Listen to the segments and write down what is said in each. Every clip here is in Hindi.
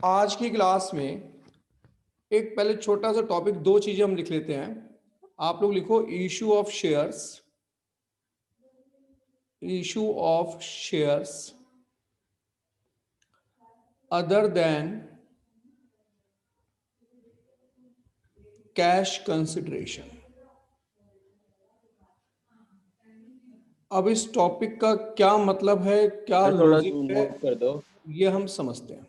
आज की क्लास में एक पहले छोटा सा टॉपिक, दो चीजें हम लिख लेते हैं। आप लोग लिखो issue of shares, issue of shares other than cash consideration. अब इस टॉपिक का क्या मतलब है, क्या थोड़ा लॉजिक है, नोट कर दो। ये हम समझते हैं।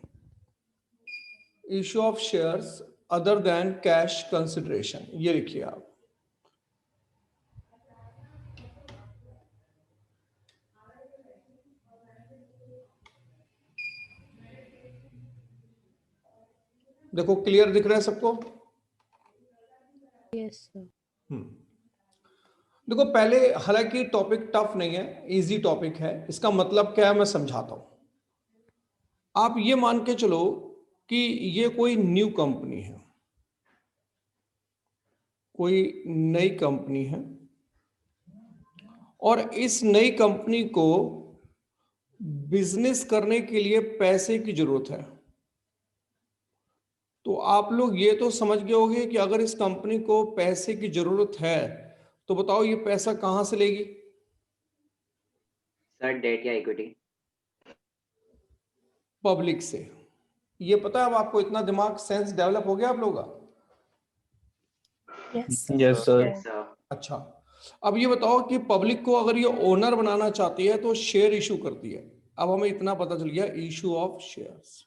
Issue of shares other than cash consideration, ये लिखिए आप। देखो क्लियर दिख रहा है सबको? Yes sir. देखो पहले, हालांकि टॉपिक टफ नहीं है, इजी टॉपिक है। इसका मतलब क्या है मैं समझाता हूं। आप ये मान के चलो कि ये कोई न्यू कंपनी है, कोई नई कंपनी है, और इस नई कंपनी को बिजनेस करने के लिए पैसे की जरूरत है। तो आप लोग ये तो समझ गए होंगे कि अगर इस कंपनी को पैसे की जरूरत है तो बताओ ये पैसा कहां से लेगी? सर डेट या इक्विटी। पब्लिक से। ये पता है अब आपको? इतना दिमाग सेंस डेवलप हो गया आप लोगों का? Yes yes sir. सर अच्छा, अब ये बताओ कि पब्लिक को अगर ये ओनर बनाना चाहती है तो शेयर इशू करती है। अब हमें इतना पता चल गया, इशू ऑफ शेयर्स।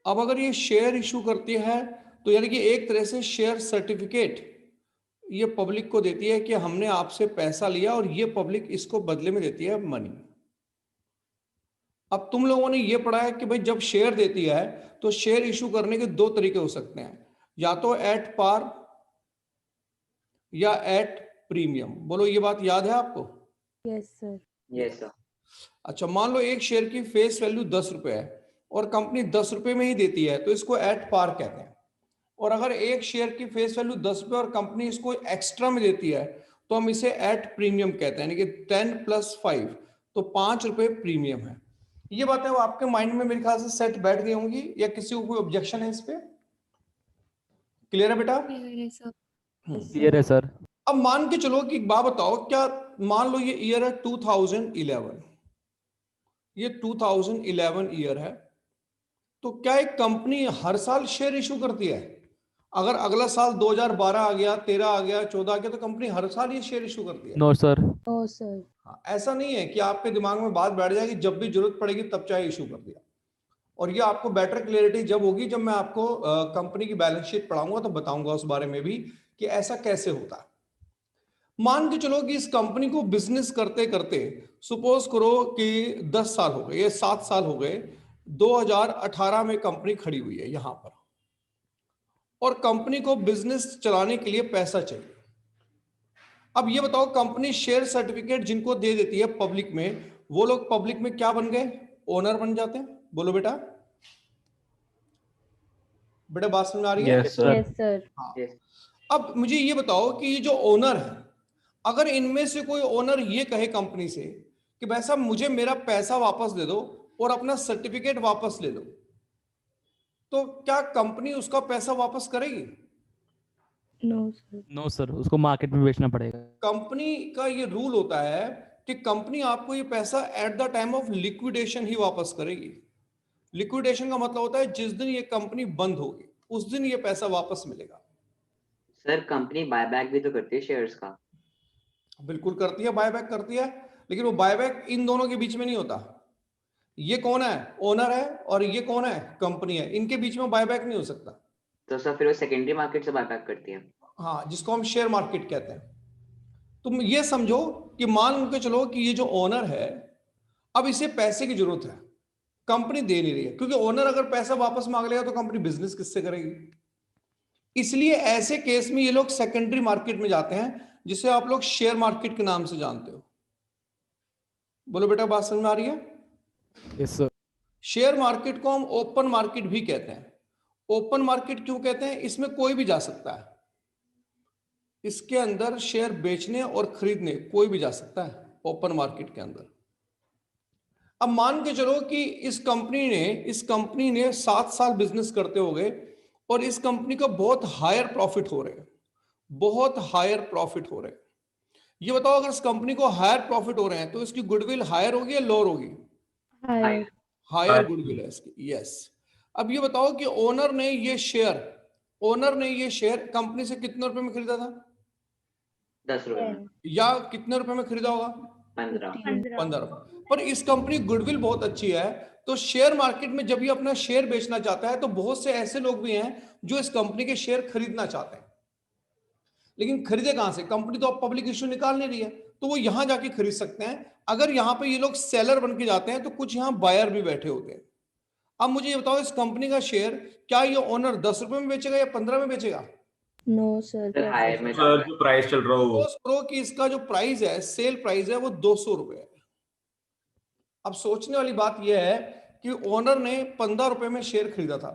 अब अगर ये शेयर इशू करती है तो यानी कि एक तरह से शेयर सर्टिफिकेट ये पब्लिक को देती है कि हमने आपसे पैसा लिया, और ये पब्लिक इसको बदले में देती है मनी। अब तुम लोगों ने ये पढ़ा है कि भाई जब शेयर देती है तो शेयर इशू करने के दो तरीके हो सकते हैं, या तो एट पार या एट प्रीमियम। बोलो, ये बात याद है आपको? Yes sir. Yes sir. अच्छा, मान लो एक शेयर की फेस वैल्यू 10 रुपए है और कंपनी 10 रुपए में ही देती है तो इसको एट पार कहते हैं। और अगर एक शेयर की फेस वैल्यू 10 रुपए और कंपनी इसको एक्स्ट्रा में देती है तो हम इसे एट प्रीमियम कहते हैं, यानी कि 10+5, तो 5 रुपए प्रीमियम है। ये बातें वो आपके माइंड में मेरे ख्याल से सेट बैठ गई होंगी, या किसी को कोई ऑब्जेक्शन है इस पे? क्लियर है बेटा? क्लियर है सर। अब मान के चलो कि एक बात बताओ, क्या मान लो ये ईयर है 2011, ये 2011 ईयर है, तो क्या एक कंपनी हर साल शेयर इशू करती है? अगर अगला साल 2012 आ गया, 13 आ गया, 14 आ गया, तो कंपनी हर साल ये शेयर इशू करती है? No sir. No sir. हाँ, ऐसा नहीं है कि आपके दिमाग में बात बैठ जाएगी जब भी जरूरत पड़ेगी तब चाहे इशू कर दिया। और ये आपको बेटर क्लियरिटी जब होगी जब मैं आपको कंपनी की बैलेंस शीट पढ़ाऊंगा तो बताऊंगा उस बारे में भी कि ऐसा कैसे होता है। मान के चलो कि इस कंपनी को बिजनेस करते करते, सपोज करो कि 10 साल हो गए या 7 साल हो गए, 2018 में कंपनी खड़ी हुई है यहां पर, और कंपनी को बिजनेस चलाने के लिए पैसा चाहिए। अब ये बताओ, कंपनी शेयर सर्टिफिकेट जिनको दे देती है पब्लिक में, वो लोग पब्लिक में क्या बन गए? ओनर बन जाते हैं। बोलो बेटा, बेटा बात समझ आ रही है? Yes sir. Yes sir. हाँ। यस। अब मुझे ये बताओ कि ये जो ओनर है, अगर इनमें से कोई ओनर ये कहे कंपनी से कि भाई साहब मुझे मेरा पैसा वापस दे दो और अपना सर्टिफिकेट वापस ले लो, तो क्या कंपनी उसका पैसा वापस करेगी? No sir. नो सर, उसको मार्केट में बेचना पड़ेगा। कंपनी का ये रूल होता है कि कंपनी आपको ये पैसा at the time of liquidation ही वापस करेगी। लिक्विडेशन का मतलब होता है जिस दिन ये कंपनी बंद होगी उस दिन ये पैसा वापस मिलेगा। सर कंपनी बायबैक भी तो करती है शेयर्स का। बिल्कुल करती है, बायबैक करती है, लेकिन वो बायबैक इन दोनों के बीच में नहीं होता। ये कौन है? ओनर है, और ये कौन है? कंपनी है। इनके बीच में बायबैक नहीं हो सकता। तो सर फिर वो सेकेंडरी मार्केट से बायबैक करती है। हाँ, जिसको हम शेयर मार्केट कहते हैं। तुम ये समझो कि मान के चलो कि ये जो ओनर है, अब इसे पैसे की जरूरत है, कंपनी दे नहीं रही है, क्योंकि ओनर अगर पैसा वापस मांग लेगा तो कंपनी बिजनेस किससे करेगी? इसलिए ऐसे केस में ये लोग सेकेंडरी मार्केट में जाते हैं, जिसे आप लोग शेयर मार्केट के नाम से जानते हो। बोलो बेटा, बात समझ में आ रही है? Yes sir. शेयर मार्केट को हम ओपन मार्केट भी कहते हैं। ओपन मार्केट क्यों कहते हैं? इसमें कोई भी जा सकता है, इसके अंदर शेयर बेचने और खरीदने कोई भी जा सकता है ओपन मार्केट के अंदर। अब मान के चलो कि इस कंपनी ने 7 साल बिजनेस करते हो गए और इस कंपनी का बहुत हायर प्रॉफिट हो रहे हैं, बहुत हायर प्रॉफिट हो रहे हैं। ये बताओ अगर इस कंपनी को हायर प्रॉफिट हो रहे हैं तो इसकी गुडविल हायर होगी या लोअर होगी? Higher. हायर गुडविल है इसकी। यस। अब ये बताओ कि ओनर ने ये शेयर कंपनी से कितने रुपए में खरीदा था 10 रुपए में, 10. या कितने रुपए में खरीदा होगा? 15। 15। पर इस कंपनी गुडविल बहुत अच्छी है, तो शेयर मार्केट में जब ये अपना शेयर बेचना चाहता है तो बहुत से ऐसे लोग भी हैं जो इस कंपनी के शेयर खरीदना चाहते हैं, लेकिन खरीदे कहां से? कंपनी तो अब पब्लिक इश्यू निकाल नहीं रही है, तो वो यहां जाके खरीद सकते हैं। अगर यहां पे ये लोग सेलर बन के जाते हैं तो कुछ यहां बायर भी बैठे होते हैं। अब मुझे ये बताओ इस कंपनी का शेयर क्या ये ओनर 10 रुपए में बेचेगा या 15 में बेचेगा? No, sir. सर हायर में सर जो प्राइस चल रहा हो वो। सपोज करो कि इसका जो प्राइस है, सेल प्राइस है, वो 200 रुपए है। अब सोचने वाली बात यह है कि ओनर ने 15 रुपए में शेयर खरीदा था।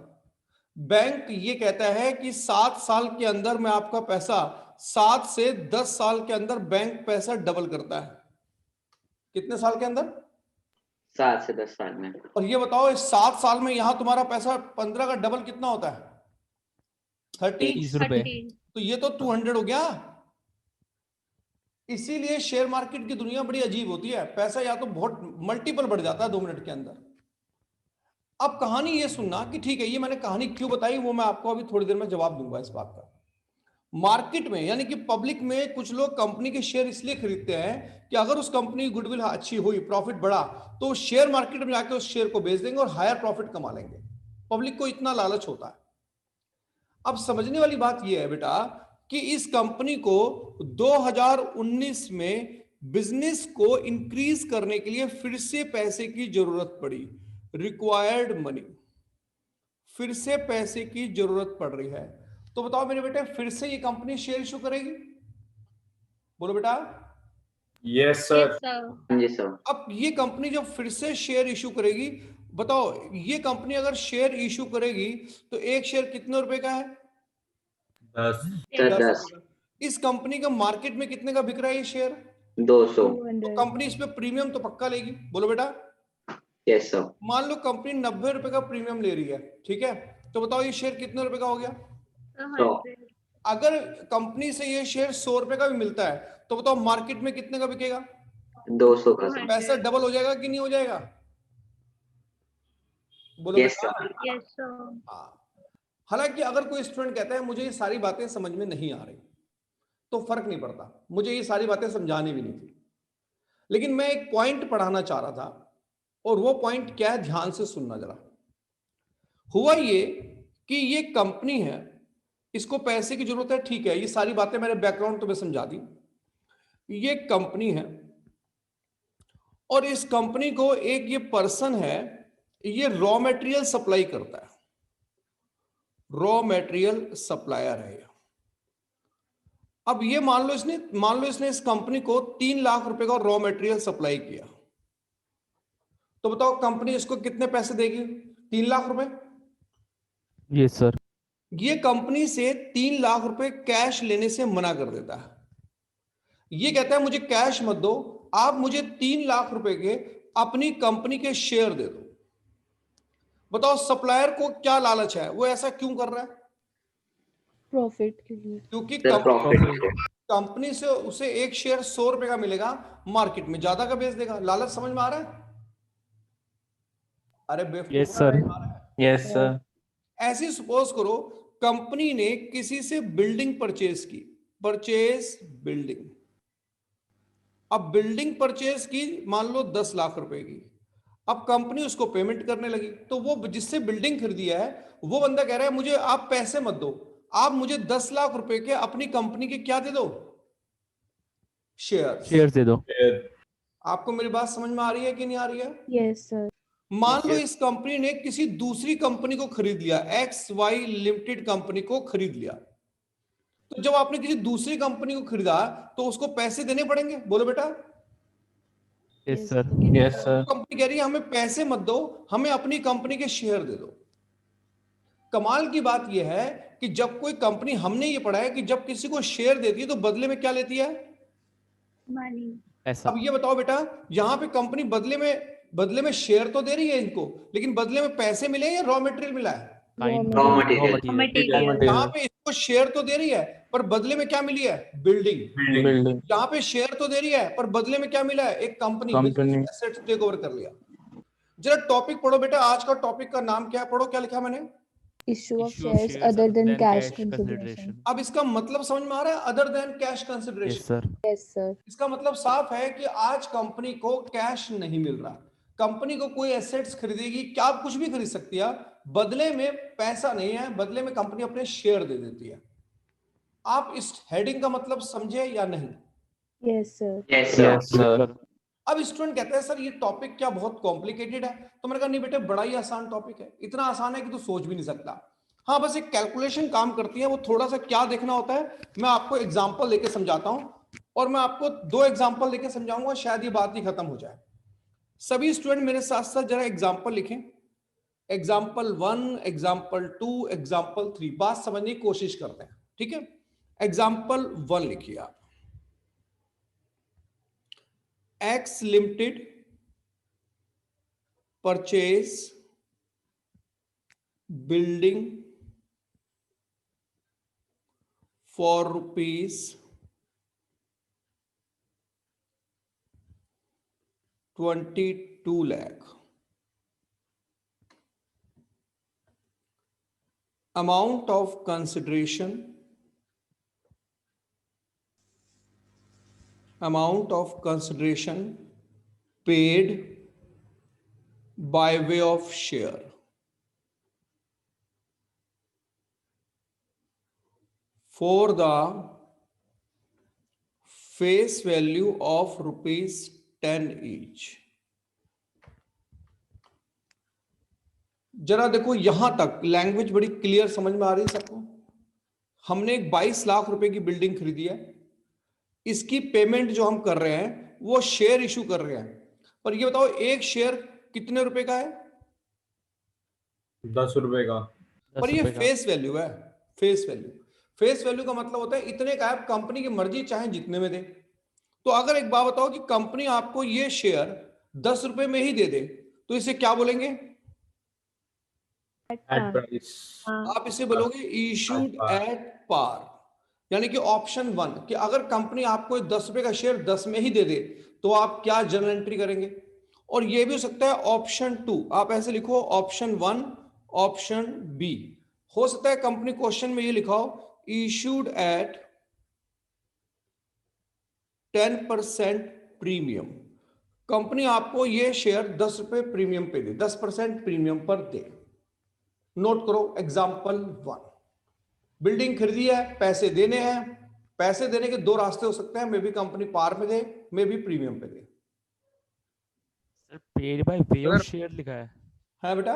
बैंक ये कहता है कि 7 साल के अंदर मैं आपका पैसा 7 से 10 साल के अंदर बैंक पैसा डबल करता है। कितने साल के अंदर? 7 से 10 साल में। और ये बताओ इस 7 साल में यहां तुम्हारा पैसा 15 का डबल कितना होता है? 30। 30 रुपए। तो ये तो 200 हो गया। इसीलिए शेयर मार्केट की दुनिया बड़ी अजीब होती है, पैसा या तो बहुत मल्टीपल बढ़ जाता है 2 मिनट के अंदर। अब कहानी ये सुनना कि ठीक है, ये मैंने कहानी क्यों बताई वो मैं आपको अभी थोड़ी देर में जवाब दूंगा इस बात का। मार्केट में यानी कि पब्लिक में कुछ लोग कंपनी के शेयर इसलिए खरीदते हैं कि अगर उस कंपनी की गुडविल अच्छी हुई, प्रॉफिट बढ़ा, तो शेयर मार्केट में जाके उस शेयर को बेच देंगे और हायर प्रॉफिट कमा लेंगे। पब्लिक को इतना लालच होता है। अब समझने वाली बात यह है बेटा कि इस कंपनी को 2019 में बिजनेस को इंक्रीज करने के लिए फिर से पैसे की जरूरत पड़ी, रिक्वायर्ड मनी, फिर से पैसे की जरूरत पड़ रही है। तो बताओ मेरे बेटे, फिर से ये कंपनी शेयर इशू करेगी? बोलो बेटा। Yes sir. जी सर। अब ये कंपनी जब फिर से शेयर इशू करेगी, बताओ ये कंपनी अगर शेयर इशू करेगी तो एक शेयर कितने रुपए का है? 10। सर 10। रुपए। इस कंपनी का मार्केट में कितने का बिक रहा है ये शेयर? 200। तो 200. कंपनी इस पे प्रीमियम तो पक्का लेगी। बोलो बेटा। Yes sir. मान लो कंपनी 90 रुपए का प्रीमियम ले रही है, ठीक है, तो बताओ ये शेयर कितने रुपए का हो गया? 100। अगर कंपनी से ये शेयर 100 रुपए का भी मिलता है तो बताओ मार्केट में कितने का बिकेगा? 200 का सर। पैसा डबल हो जाएगा कि नहीं हो जाएगा? बोलो यस बेटा। सर। हाँ। हालांकि अगर कोई स्टूडेंट कहता है मुझे ये सारी बातें समझ में नहीं आ रही, तो फर्क नहीं पड़ता, मुझे ये सारी बातें समझानी भी नहीं थी, लेकिन मैं एक पॉइंट पढ़ाना चाह रहा था, और वो पॉइंट क्या है ध्यान से सुनना जरा। हुआ ये कि ये कंपनी है, इसको पैसे की जरूरत है, ठीक है, ये सारी बातें मैंने बैकग्राउंड तुम्हें समझा दी। ये कंपनी है और इस कंपनी को एक ये पर्सन है, ये रॉ मटेरियल सप्लाई करता है, रॉ मटेरियल सप्लायर है। अब ये मान लो इसने इस कंपनी को 3 लाख रुपए का रॉ मटेरियल सप्लाई किया, तो बताओ कंपनी इसको कितने पैसे देगी? 3 लाख रुपए। Yes sir. ये कंपनी से 3 लाख रुपए कैश लेने से मना कर देता है। ये कहता है मुझे कैश मत दो, आप मुझे 3 लाख रुपए के अपनी कंपनी के शेयर दे दो। बताओ सप्लायर को क्या लालच है, वो ऐसा क्यों कर रहा है? Profit के लिए. क्योंकि सर प्रॉफिट। कंपनी से उसे एक शेयर 100 रुपए का मिलेगा, मार्केट में ज्यादा का बेच देगा। लालच समझ में आ रहा है? अरे बेवकूफ। Yes sir. Yes sir. ऐसी सपोज करो कंपनी ने किसी से बिल्डिंग परचेज की, परचेज बिल्डिंग। अब बिल्डिंग परचेज की मान लो 10 लाख रुपए की। अब कंपनी उसको पेमेंट करने लगी, तो वो जिससे बिल्डिंग खरीदी है वो बंदा कह रहा है मुझे आप पैसे मत दो, आप मुझे 10 लाख रुपए के अपनी कंपनी के क्या दे दो? शेयर दे दो। आपको मेरी बात समझ में आ रही है कि नहीं आ रही है? Yes, sir. मान लो इस कंपनी ने किसी दूसरी कंपनी को खरीद लिया, XY लिमिटेड कंपनी को खरीद लिया, तो जब आपने किसी दूसरी कंपनी को खरीदा तो उसको पैसे देने पड़ेंगे। बोलो बेटा। Yes sir. Yes sir. Company कह रही है हमें पैसे मत दो, हमें अपनी कंपनी के शेयर दे दो। कमाल की बात यह है कि जब कोई कंपनी, हमने ये पढ़ा है कि जब किसी को शेयर देती है तो बदले में क्या लेती है? Money. ऐसा। अब ये बताओ बेटा, यहां पे कंपनी बदले में बदले में शेयर तो दे रही है इनको, लेकिन बदले में पैसे मिले या रॉ मटेरियल मिला है? Kind Raw raw material. material. Material. यहाँ पे इसको शेयर तो दे रही है, पर बदले में क्या मिली है? बिल्डिंग। Building. यहाँ पे शेयर तो दे रही है, पर बदले में क्या मिला है? एक कंपनी एसेट्स टेक ओवर कर लिया। जरा टॉपिक पढ़ो बेटा, आज का टॉपिक का नाम क्या है? पढ़ो, क्या लिखा मैंने? Issue of Issue of shares shares other than cash consideration. consideration. अब इसका मतलब समझ में आ रहा है? Other than cash Yes, consideration. sir. Yes, sir. इसका मतलब साफ है कि आज कंपनी को कैश नहीं मिल रहा। कंपनी को कोई एसेट्स खरीदेगी, क्या आप कुछ भी खरीद सकती है, बदले में पैसा नहीं है, बदले में कंपनी अपने शेयर दे देती है। आप इस हेडिंग का मतलब समझे या नहीं? Yes, sir. Yes, sir. Yes, sir. अब स्टूडेंट कहते हैं सर ये टॉपिक क्या बहुत कॉम्प्लिकेटेड है? तो मैंने कहा नहीं बेटे, बड़ा ही आसान टॉपिक है, इतना आसान है कि तू सोच भी नहीं सकता। हाँ, बस एक कैलकुलेशन काम करती है, वो थोड़ा सा क्या देखना होता है, मैं आपको एग्जांपल लेके समझाता हूं, और मैं आपको 2 एग्जांपल लेके समझाऊंगा, शायद ये बात ही खत्म हो जाए। सभी स्टूडेंट मेरे साथ साथ जरा एग्जांपल लिखें। एग्जांपल 1, एग्जांपल 2, एग्जांपल 3, बात समझने की कोशिश करते हैं, ठीक है? एग्जांपल 1 लिखिए आप। X Limited purchase building for rupees 22 lakh. Amount of consideration paid by way of share for the face value of rupees 10 each. जरा देखो, यहां तक लैंग्वेज बड़ी क्लियर समझ में आ रही है सबको? हमने एक 22 लाख रुपए की बिल्डिंग खरीदी है, इसकी पेमेंट जो हम कर रहे हैं वो शेयर इशू कर रहे हैं, पर ये बताओ एक शेयर कितने रुपए का है? 10 रुपए का। पर ये 10 रुपए का। फेस वैल्यू है। फेस वैल्यू का मतलब होता है इतने का है, कंपनी की मर्जी चाहे जितने में दे। तो अगर एक बात बताओ कि कंपनी आपको ये शेयर 10 रुपए में ही दे दे, तो इसे क्या बोलेंगे? At price. आप इसे बोलोगे इशूड एट पार। यानी कि ऑप्शन 1 कि अगर कंपनी आपको 10 रुपए का शेयर 10 में ही दे दे, तो आप क्या जर्नल एंट्री करेंगे? और ये भी हो सकता है ऑप्शन 2, आप ऐसे लिखो ऑप्शन 1, ऑप्शन बी। हो सकता है कंपनी क्वेश्चन में ये लिखाओ इशूड एट 10% प्रीमियम। कंपनी आपको ये शेयर 10 रुपए प्रीमियम पे दे, 10% प्रीमियम पर दे। नोट करो एग्जांपल 1। बिल्डिंग खरीदी है, पैसे देने हैं। पैसे देने के 2 रास्ते हो सकते हैं, मे भी कंपनी पार पे दे, मे भी प्रीमियम पे दे। Sir paid by way of share लिखा है बेटा?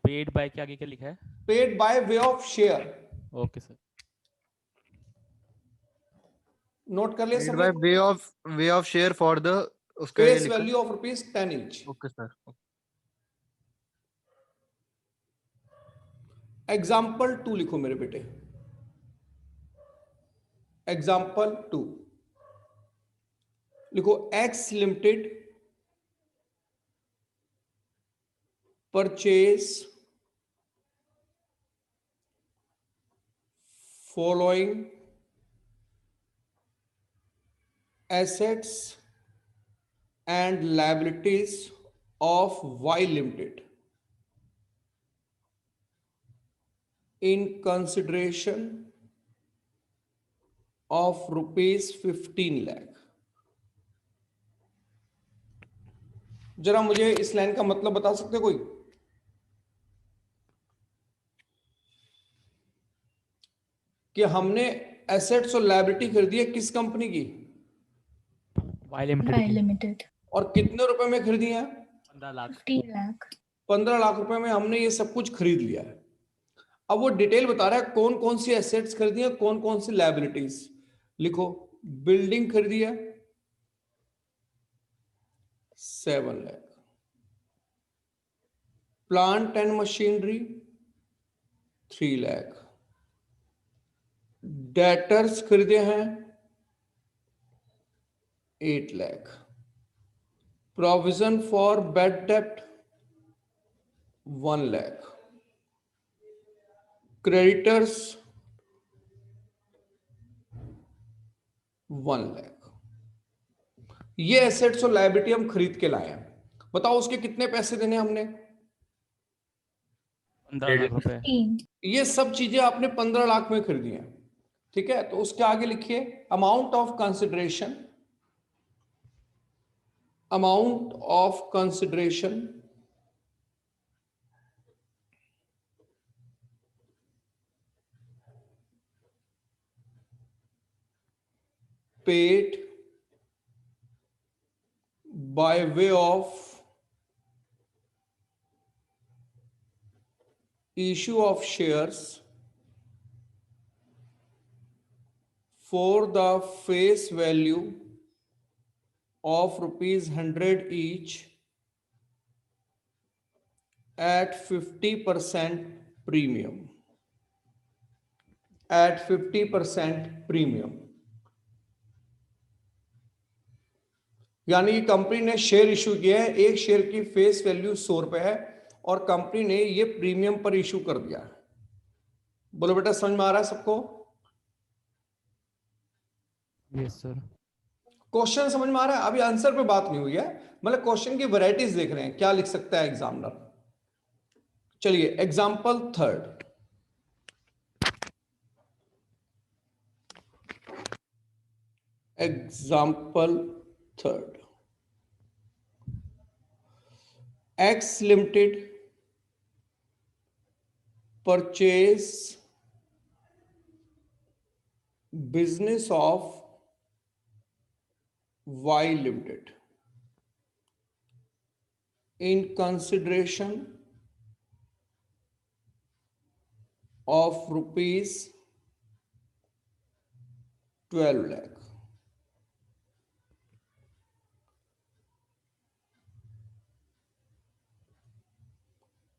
पेड बाय के आगे क्या लिखा है? Paid by way of share. Okay sir. Note कर लिया Paid सबने? by way of share for the उसका ये फेस लिखा value of rupees 10 inch. Okay sir. Example 2 लिखो मेरे बेटे। एग्जाम्पल 2 लिखो, x limited purchase following assets and liabilities of Y Limited in consideration of rupees 15 lakh। जरा मुझे इस लाइन का मतलब बता सकते कोई? कि हमने एसेट्स और लायबिलिटी खरीदी है किस कंपनी की? Y limited Limited. और कितने रुपए में खरीदी है? 15 लाख। 15 lakh. 15 लाख रुपए में हमने ये सब कुछ खरीद लिया है। अब वो डिटेल बता रहा है कौन कौन सी एसेट्स खरीदी है, कौन कौन सी लायबिलिटीज। लिखो, बिल्डिंग खरीदी है 7 lakh, plant and machinery 3 lakh, debtors खरीदे हैं 8 लाख, प्रोविजन फॉर बैड डेप्ट 1 लाख, क्रेडिटर्स 1 लाख। ये एसेट्स और लायबिलिटी हम खरीद के लाए हैं। बताओ उसके कितने पैसे देने हमने? 15 लाख रुपए। ये सब चीजें आपने 15 लाख में खरीदी हैं, ठीक है। तो उसके आगे लिखिए amount of consideration, amount of consideration paid by way of issue of shares for the face value of ₹100 each at 50% premium, at 50% premium। यानी कि कंपनी ने शेयर इशू किया है, एक शेयर की फेस वैल्यू 100 रुपए है और कंपनी ने ये प्रीमियम पर इशू कर दिया। बोलो बेटा, समझ में आ रहा है सबको? Yes sir. क्वेश्चन समझ में आ रहा है? अभी आंसर पे बात नहीं हुई है, मतलब क्वेश्चन की वैरायटीज देख रहे हैं क्या लिख सकता है एग्जामिनर। चलिए example third, example third, X Limited purchase business of Y Limited in consideration of rupees 12 lakh।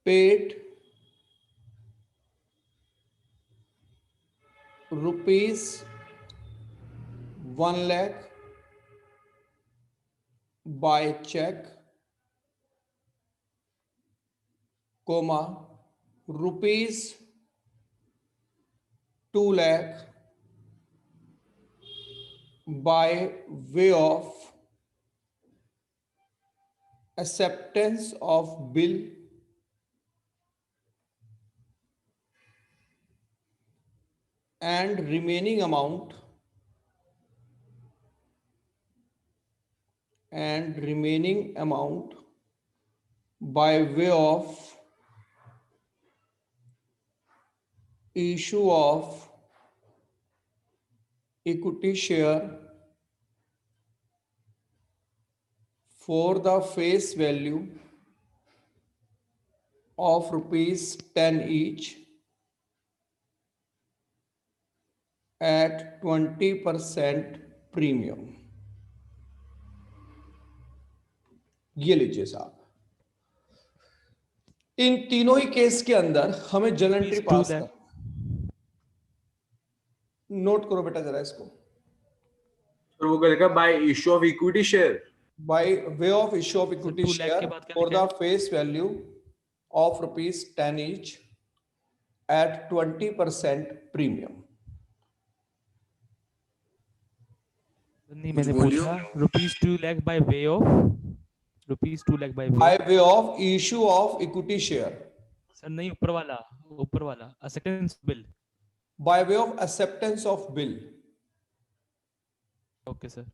Paid rupees 1 lakh by check, comma rupees 2 lakh by way of acceptance of bill and remaining amount by way of issue of equity share for the face value of rupees 10 each at 20% premium। ये लीजिए साहब, इन तीनों ही केस के अंदर हमें जर्नल एंट्री पास कर, नोट करो बेटा जरा इसको। तो वो करेगा bye issue of equity share, by way of issue of equity 2 lakh share के बाद क्या for लिखा the face value of rupees 10 each at 20% premium। नहीं, मैंने पूछा ₹2 lakh by way of by way of issue of equity share sir नहीं, ऊपर वाला acceptance bill। by way of acceptance of bill। Okay sir.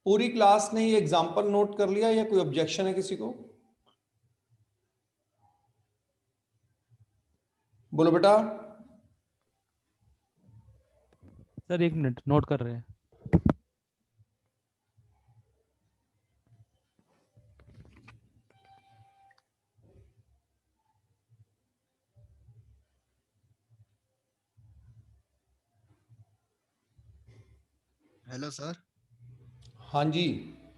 पूरी क्लास ने ये एग्जांपल नोट कर लिया या कोई ऑब्जेक्शन है किसी को? बोलो बेटा। सर 1 मिनट, नोट कर रहे हैं। Hello sir. हाँ जी,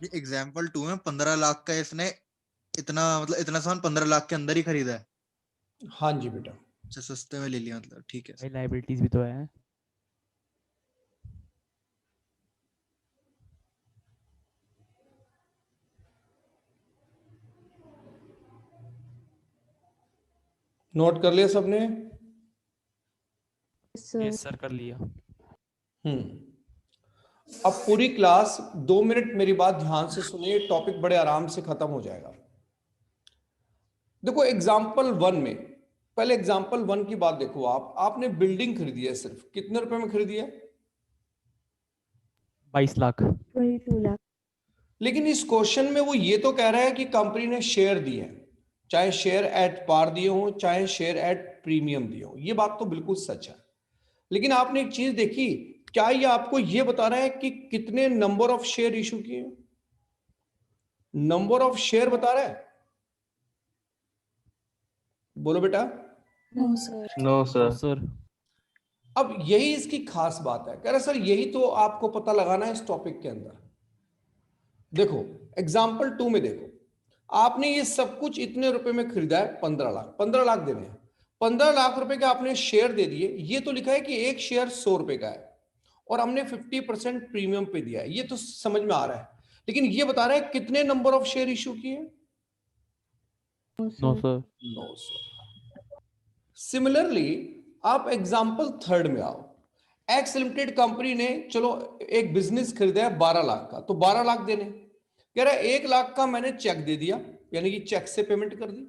ये एग्जाम्पल 2 में 15 लाख का इसने इतना मतलब इतना सामान 15 लाख के अंदर ही खरीदा है। हाँ जी बेटा। अच्छा, सस्ते में ले लिया मतलब, ठीक है। भाई लायबिलिटीज भी तो है। नोट कर लिया सबने? Yes, sir. यस सर कर लिया। अब पूरी क्लास 2 मिनट मेरी बात ध्यान से सुनिए, टॉपिक बड़े आराम से खत्म हो जाएगा। देखो एग्जाम्पल 1 में, पहले एग्जाम्पल 1 की बात देखो। आपने बिल्डिंग खरीदी है, सिर्फ कितने रुपए में खरीदी है? 22 लाख। 22 lakh. लेकिन इस क्वेश्चन में वो ये तो कह रहा है कि कंपनी ने शेयर दिए हैं, चाहे शेयर एट पार दिए हो चाहे शेयर एट प्रीमियम दिए हो, ये बात तो बिल्कुल सच है। लेकिन आपने एक चीज देखी, क्या ये आपको ये बता रहा है कि कितने नंबर ऑफ शेयर इशू किए? नंबर ऑफ शेयर बता रहा है? बोलो बेटा। No, sir. No, तो sir. सर अब यही इसकी खास बात है। कह रहा सर यही तो आपको पता लगाना है इस टॉपिक के अंदर। देखो एग्जाम्पल 2 में देखो, आपने ये सब कुछ इतने रुपए में खरीदा है, 15 लाख। 15 लाख देने हैं, 15 लाख रुपए के आपने शेयर दे दिए। ये तो लिखा है कि एक शेयर 100 रुपए का है और हमने 50% प्रीमियम पे दिया है, ये तो समझ में आ रहा है। लेकिन ये बता रहा है कितने नंबर ऑफ शेयर इशू किए? No, no sir. Sir. No sir. Similarly आप एग्जाम्पल 3 में आओ। एक्स लिमिटेड कंपनी ने चलो एक बिजनेस खरीदा है 12 लाख का, तो 12 लाख देने। कह रहा है 1 लाख का मैंने चेक दे दिया, यानी कि चेक से पेमेंट कर दी।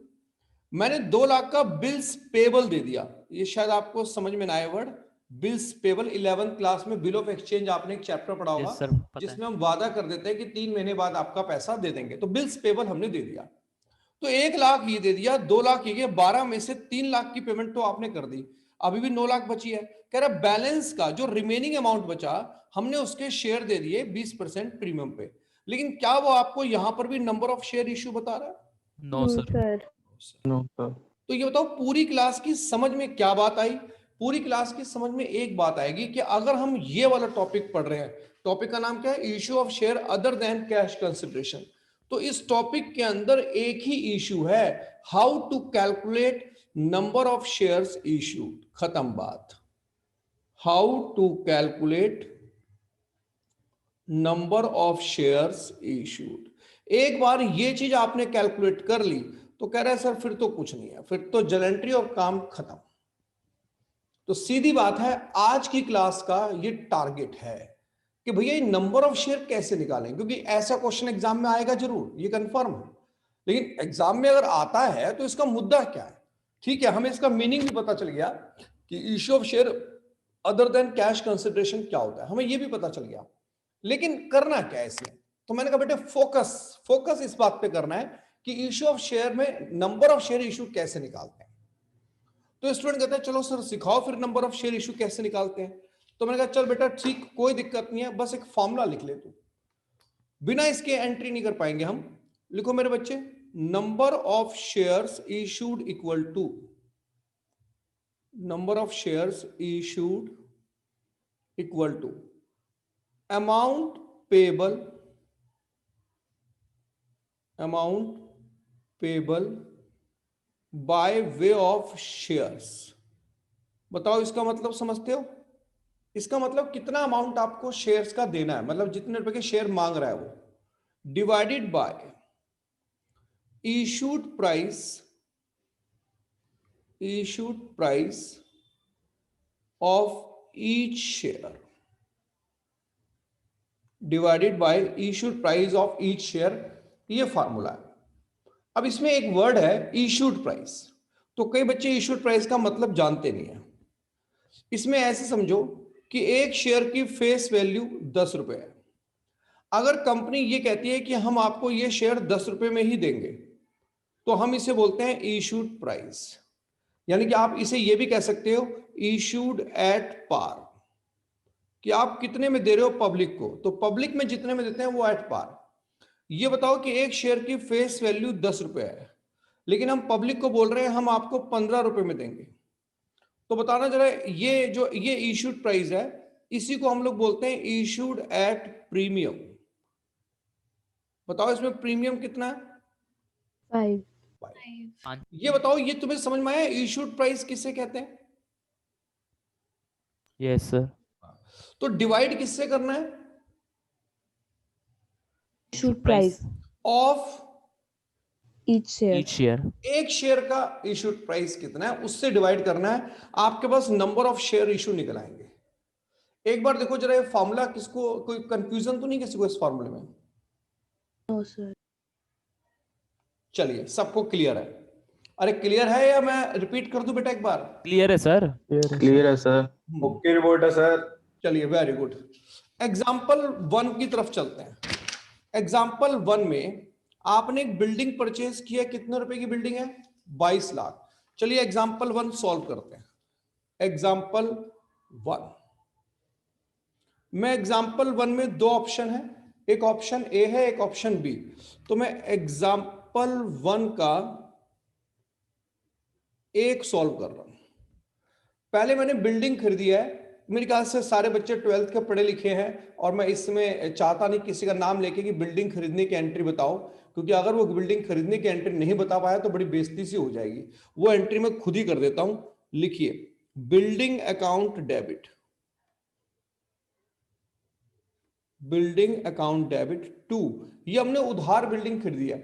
मैंने 2 लाख का बिल्स पेबल दे दिया। ये शायद आपको समझ में ना आए word, bills payable. 11th class में बिल ऑफ एक्सचेंज आपने एक चैप्टर पढ़ा होगा, यस सर पता है। जिसमें हम वादा कर देते हैं कि 3 महीने बाद आपका पैसा दे देंगे। तो बिल्स पेबल हमने दे दिया। तो 1 लाख ये दे दिया, 2 लाख ये, 12 में से 3 लाख की पेमेंट तो आपने कर दी, अभी भी 9 लाख बची है। कह रहा बैलेंस का जो रिमेनिंग अमाउंट बचा, हमने उसके शेयर दे दिए 20% प्रीमियम पे। लेकिन क्या वो आपको यहां पर भी नंबर ऑफ शेयर इशू बता रहा है? No No, sir. sir. No, sir. तो ये बताओ पूरी क्लास की समझ में क्या बात आई? पूरी क्लास की समझ में एक बात आएगी कि अगर हम ये वाला टॉपिक पढ़ रहे हैं, टॉपिक का नाम क्या है? Issue of share other than cash consideration. तो इस टॉपिक के अंदर एक ही इशू है, how to calculate number of shares issued. खत्म बात। How to calculate number of shares issued. एक बार ये चीज आपने कैलकुलेट कर ली तो कह रहा है सर फिर तो कुछ नहीं है, फिर तो जलेंट्री और काम खत्म। तो सीधी बात है, आज की क्लास का ये टारगेट है कि भैया ये नंबर ऑफ शेयर कैसे निकालें, क्योंकि ऐसा क्वेश्चन एग्जाम में आएगा जरूर, ये कंफर्म है। लेकिन एग्जाम में अगर आता है तो इसका मुद्दा क्या है? ठीक है, हमें इसका मीनिंग भी पता चल गया कि issue of share other than cash consideration क्या होता है, हमें ये भी पता चल गया। लेकिन करना क्या है इसमें? तो मैंने कहा बेटे फोकस इस बात पे करना है कि इश्यू ऑफ शेयर में नंबर ऑफ शेयर इशू कैसे निकालते हैं। तो स्टूडेंट कहता है चलो सर सिखाओ फिर नंबर ऑफ शेयर इशू कैसे निकालते हैं। तो मैंने कहा चल बेटा ठीक, कोई दिक्कत नहीं है, बस एक फॉर्मूला लिख ले तू, बिना इसके एंट्री नहीं कर पाएंगे हम। लिखो मेरे बच्चे, number of shares issued equal to number of shares issued equal to amount payable by way of shares. बताओ इसका मतलब समझते हो? इसका मतलब कितना अमाउंट आपको शेयर्स का देना है, मतलब जितने रुपए के शेयर मांग रहा है वो, divided by issued price of each share, divided by issued price of each share. ये फार्मूला है। अब इसमें एक वर्ड है इशूड प्राइस, तो कई बच्चे इशूड प्राइस का मतलब जानते नहीं है। इसमें ऐसे समझो कि एक शेयर की फेस वैल्यू 10 रुपए है। अगर कंपनी ये कहती है कि हम आपको ये शेयर 10 रुपए में ही देंगे, तो हम इसे बोलते हैं इशूड प्राइस। यानी कि आप इसे ये भी कह सकते हो इशूड एट पार, कि आप कितने में दे रहे हो पब्लिक को, तो पब्लिक में जितने में देते हैं वो एट पार। ये बताओ कि एक शेयर की फेस वैल्यू 10 रुपए है, लेकिन हम पब्लिक को बोल रहे हैं हम आपको 15 रुपए में देंगे, तो बताना जरा ये इशूड प्राइस है, इसी को हम लोग बोलते हैं इशूड एट प्रीमियम। बताओ इसमें प्रीमियम कितना है? 5. 5। ये बताओ ये तुम्हें समझ में आया इशूड प्राइस किसे कहते हैं? Yes sir. तो डिवाइड किससे करना है? Issued price. Of Each share. each share. एक शेयर का इशूड प्राइस कितना है उससे डिवाइड करना है, आपके पास नंबर ऑफ शेयर इशू निकल आएंगे। एक बार देखो जरा ये फॉर्मूला, किसको कोई कंफ्यूजन तो नहीं किसी को इस फॉर्मूले में? No, sir. चलिए सबको क्लियर है? अरे क्लियर है या मैं रिपीट कर दूं बेटा एक बार? Clear है सर? Clear है सर. Okay report है सर. चलिए वेरी गुड। एग्जाम्पल 1 की तरफ चलते हैं। एग्जाम्पल 1 में आपने एक बिल्डिंग परचेज किया, कितने रुपए की बिल्डिंग है? 22 लाख। चलिए एग्जाम्पल 1 सॉल्व करते हैं। एग्जाम्पल 1 में, एग्जाम्पल 1 में दो ऑप्शन है, एक ऑप्शन ए है एक ऑप्शन बी। तो मैं एग्जाम्पल 1 का एक सॉल्व कर रहा हूं। पहले मैंने बिल्डिंग खरीदी है, मेरे ख्याल से सारे बच्चे 12th के पढ़े लिखे हैं, और मैं इसमें चाहता नहीं किसी का नाम लेके कि बिल्डिंग खरीदने की एंट्री बताओ, क्योंकि अगर वो बिल्डिंग खरीदने की एंट्री नहीं बता पाया तो बड़ी बेइज्जती सी हो जाएगी। वो एंट्री मैं खुद ही कर देता हूं। लिखिए building account debit, building account debit 2। ये हमने उधार बिल्डिंग खरीदी है।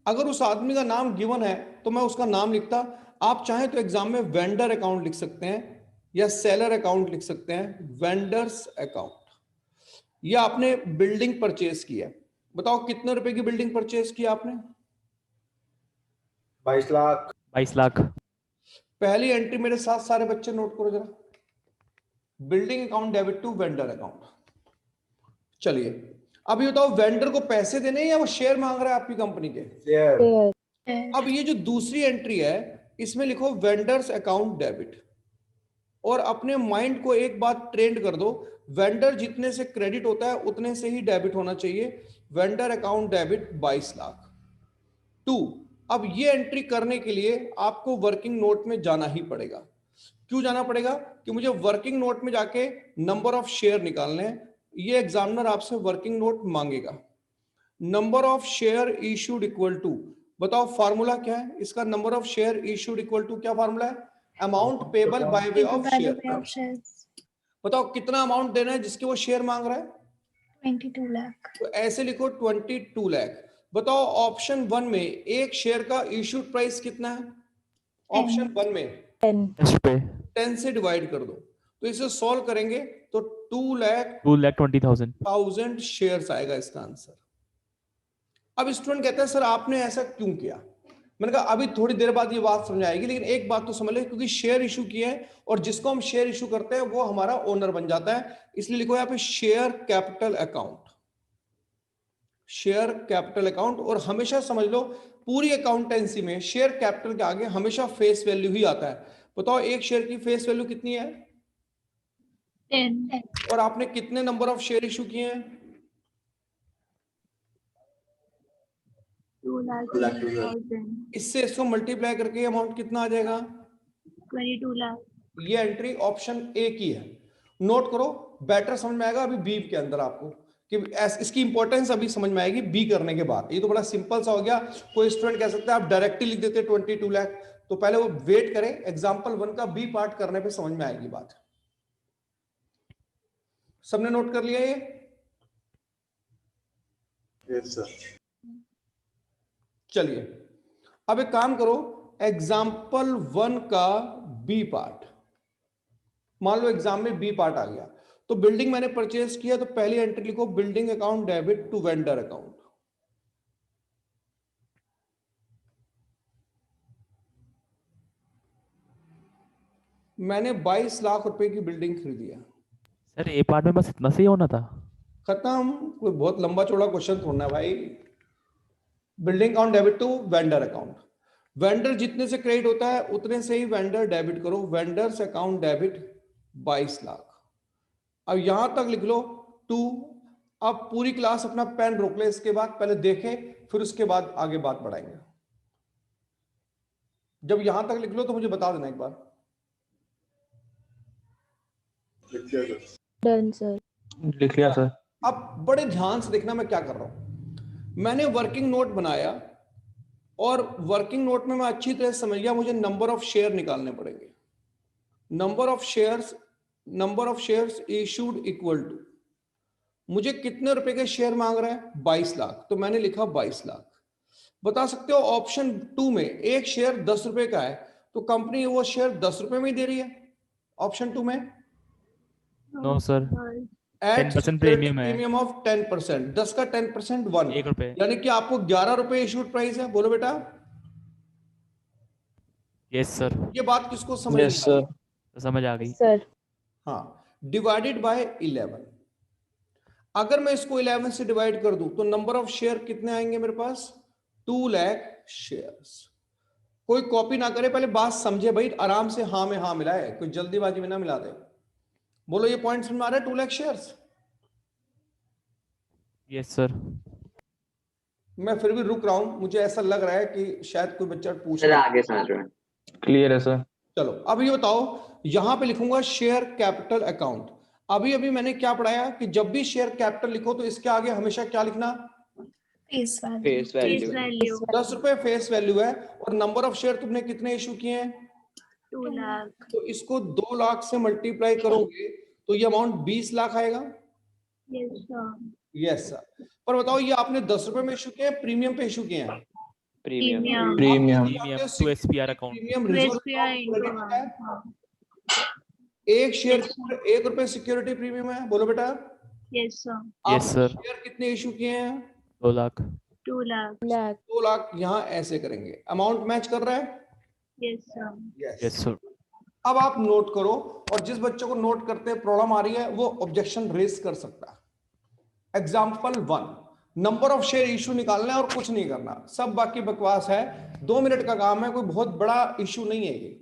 अगर उस आदमी का नाम गिवन है तो मैं उसका नाम लिखता। आप चाहें तो एग्जाम में वेंडर अकाउंट लिख सकते हैं या सेलर अकाउंट लिख सकते हैं, वेंडर्स अकाउंट। ये आपने बिल्डिंग परचेज की है, बताओ कितने रुपए की बिल्डिंग परचेज की आपने? 22 लाख. 22 लाख। पहली एंट्री मेरे साथ सारे बच्चे नोट करो जरा, building account debit to vendor account. चलिए अब ये बताओ वेंडर को पैसे देने या वो शेयर मांग रहा है आपकी कंपनी के? Share. Share. अब ये जो दूसरी एंट्री है इसमें लिखो वेंडर्स अकाउंट डेबिट, और अपने माइंड को एक बात ट्रेंड कर दो, वेंडर जितने से क्रेडिट होता है उतने से ही डेबिट होना चाहिए। Vendor account debit 22 lakh 2। अब ये एंट्री करने के लिए आपको वर्किंग नोट में जाना ही पड़ेगा। क्यों जाना पड़ेगा? कि मुझे वर्किंग नोट में जाके नंबर ऑफ शेयर निकालने हैं। ये एग्जामिनर आपसे वर्किंग नोट मांगेगा। Number of share issued equal to, बताओ फॉर्मूला क्या है इसका? Number of share issued equal to क्या फॉर्मूला है? Amount payable by way of share. बताओ कितना अमाउंट देना है जिसके वो शेयर मांग रहा है? 22 lakh. तो ऐसे लिखो 22 लाख। बताओ ऑप्शन 1 में एक शेयर का इशूड प्राइस कितना है? ऑप्शन 1 में 10. 10 पे 10 से डिवाइड कर दो, तो इसे सॉल्व करेंगे तो 2,20,000 शेयर्स आएगा इसका आंसर। अब स्टूडेंट कहते हैं सर आपने ऐसा क्यों किया? मैंने कहा अभी थोड़ी देर बाद ये बात समझ आएगी, लेकिन एक बात तो समझ ले, क्योंकि शेयर इशू किए हैं और जिसको हम शेयर इशू करते हैं वो हमारा ओनर बन जाता है। इसलिए लिखो यहाँ पे share capital account, share capital account. और हमेशा समझ लो पूरी अकाउंटेंसी में शेयर कैपिटल के आगे हमेशा फेस वैल्यू ही आता है। बताओ एक शेयर की फेस वैल्यू कितनी है? 10. और आपने कितने नंबर ऑफ शेयर इशू किए हैं? 2,20,000. इससे इसको मल्टीप्लाई करके अमाउंट कितना आ जाएगा? 22 lakh. ये एंट्री ऑप्शन ए की है। नोट करो, बेटर समझ में आएगा अभी बी के अंदर आपको, कि इसकी इंपॉर्टेंस अभी समझ में आएगी बी करने के बाद। ये तो बड़ा सिंपल सा हो गया। कोई स्टूडेंट कह सकता है आप डायरेक्टली लिख देते 22 लाख, तो पहले वो वेट करें, एग्जाम्पल 1 का बी पार्ट करने पे समझ में आएगी बात। सबने नोट कर लिया ये? Yes sir. चलिए अब एक काम करो, एग्जाम्पल 1 का बी पार्ट, मान लो एग्जाम में बी पार्ट आ गया, तो बिल्डिंग मैंने परचेज किया, तो पहली एंट्री लिखो building account debit to vendor account. मैंने 22 लाख रुपए की बिल्डिंग खरीदी है। सर ए पार्ट में बस इतना से ही होना था? खत्म, कोई बहुत लंबा चौड़ा क्वेश्चन थोड़ा है भाई। Building account debit to vendor account, vendor जितने से क्रेडिट होता है उतने से ही वेंडर डेबिट करो। Vendors account debit 22 lakh. अब यहां तक लिख लो 2। अब पूरी क्लास अपना पेन रोक ले, इसके बाद पहले देखे फिर उसके बाद आगे बात बढ़ाएंगे। जब यहां तक लिख लो तो मुझे बता देना एक बार। Done, sir. लिख लिया सर. अब बड़े ध्यान से देखना मैं क्या कर रहा हूं। मैंने वर्किंग नोट बनाया और वर्किंग नोट में मैं अच्छी तरह समझ गया मुझे नंबर ऑफ शेयर निकालने पड़ेंगे। Number of shares issued equal to, मुझे कितने रुपए के शेयर मांग रहा है? 22 लाख, तो मैंने लिखा 22 लाख। बता सकते हो ऑप्शन 2 में एक शेयर 10 रुपए का है तो कंपनी वो शेयर 10 रुपए में ही दे रही है ऑप्शन 2 में नो सर, एट 10% प्रीमियम है। प्रीमियम ऑफ 10%, 10 का 10% 1 1 रुपए। यानी कि आपको 11 रुपए इशूड प्राइस है। बोलो बेटा, यस सर, ये बात किसको समझ यस नहीं आई? सर। समझ आ गई। सर हाँ, डिवाइडेड बाय 11। अगर मैं इसको 11 से डिवाइड कर दूं तो नंबर ऑफ शेयर कितने आएंगे मेरे पास? 2 लाख शेयर्स। कोई कॉपी ना करे, पहले बात समझे भाई, आराम से हाँ में हाँ मिलाए, कोई जल्दीबाजी में ना मिला दे। बोलो ये पॉइंट समझ में आ रहा है? 2 लाख शेयर्स। Yes sir. मैं फिर भी रुक रहा हूं, मुझे ऐसा लग रहा है कि शायद कोई बच्चा पूछ सर रहा है। आगे समझ रहे हैं। क्लियर है सर। चलो अब ये बताओ, यहां पे लिखूंगा शेयर कैपिटल अकाउंट। अभी अभी मैंने क्या पढ़ाया कि जब भी शेयर कैपिटल लिखो तो इसके आगे हमेशा क्या लिखना? Face value. Face value. 10 रुपए फेस वैल्यू है और नंबर ऑफ शेयर तुमने कितने इशू किए हैं? 2 लाख। तो इसको 2 लाख से मल्टीप्लाई करोगे तो ये अमाउंट 20 लाख आएगा। Yes sir. Yes sir. पर बताओ ये आपने 10 रुपए में इशू किए हैं, प्रीमियम पे इशू किए हैं? Premium. Premium. Premium. Premium to SPR account. Premium SPR into reserve है। 1। एक शेयर के ऊपर 1 रुपए सिक्योरिटी प्रीमियम है। बोलो बेटा, यस सर। आप यस सर। शेयर कितने इशू किए हैं? 2 लाख। 2 लाख। 2 लाख। यहाँ ऐसे करेंगे, अमाउंट मैच कर रहा है? Yes sir. Yes sir. अब आप नोट करो, और जिस बच्चे को नोट करते प्रॉब्लम आ रही है वो ऑब्जेक्शन रेज कर सकता है। Example 1, number of share issue निकालना है और कुछ नहीं करना, सब बाकी बकवास है, 2 मिनट का काम है, कोई बहुत बड़ा इशू नहीं है ये।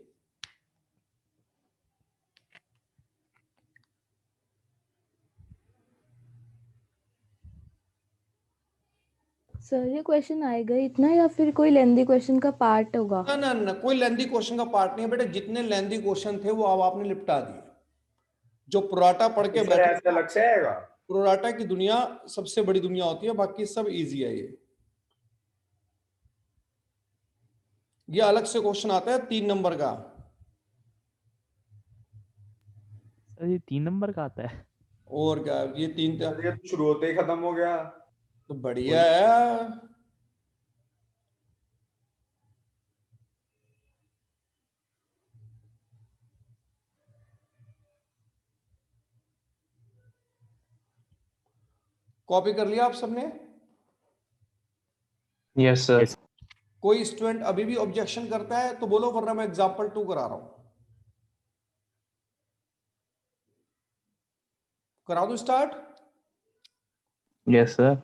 सर ये क्वेश्चन आएगा इतना या फिर कोई लेंदी क्वेश्चन का पार्ट होगा? ना ना ना, कोई लेंदी क्वेश्चन का पार्ट नहीं है बेटा, जितने लेंदी क्वेश्चन थे वो अब आपने निपटा दिए। जो प्रोराटा पढ़ के बैठे, ऐसा लग से आएगा। प्रोराटा की दुनिया सबसे बड़ी दुनिया होती है, बाकी सब इजी है। ये अलग से क्वेश्चन आता है 3 नंबर का। सर ये 3 नंबर का आता है? और क्या, ये 3 ये तो शुरू होते ही खत्म हो गया। तो बढ़िया है। कॉपी कर लिया आप सबने? Yes sir. कोई स्टूडेंट अभी भी ऑब्जेक्शन करता है तो बोलो, वरना मैं एग्जांपल 2 करा रहा हूं। करा दूं स्टार्ट? Yes sir.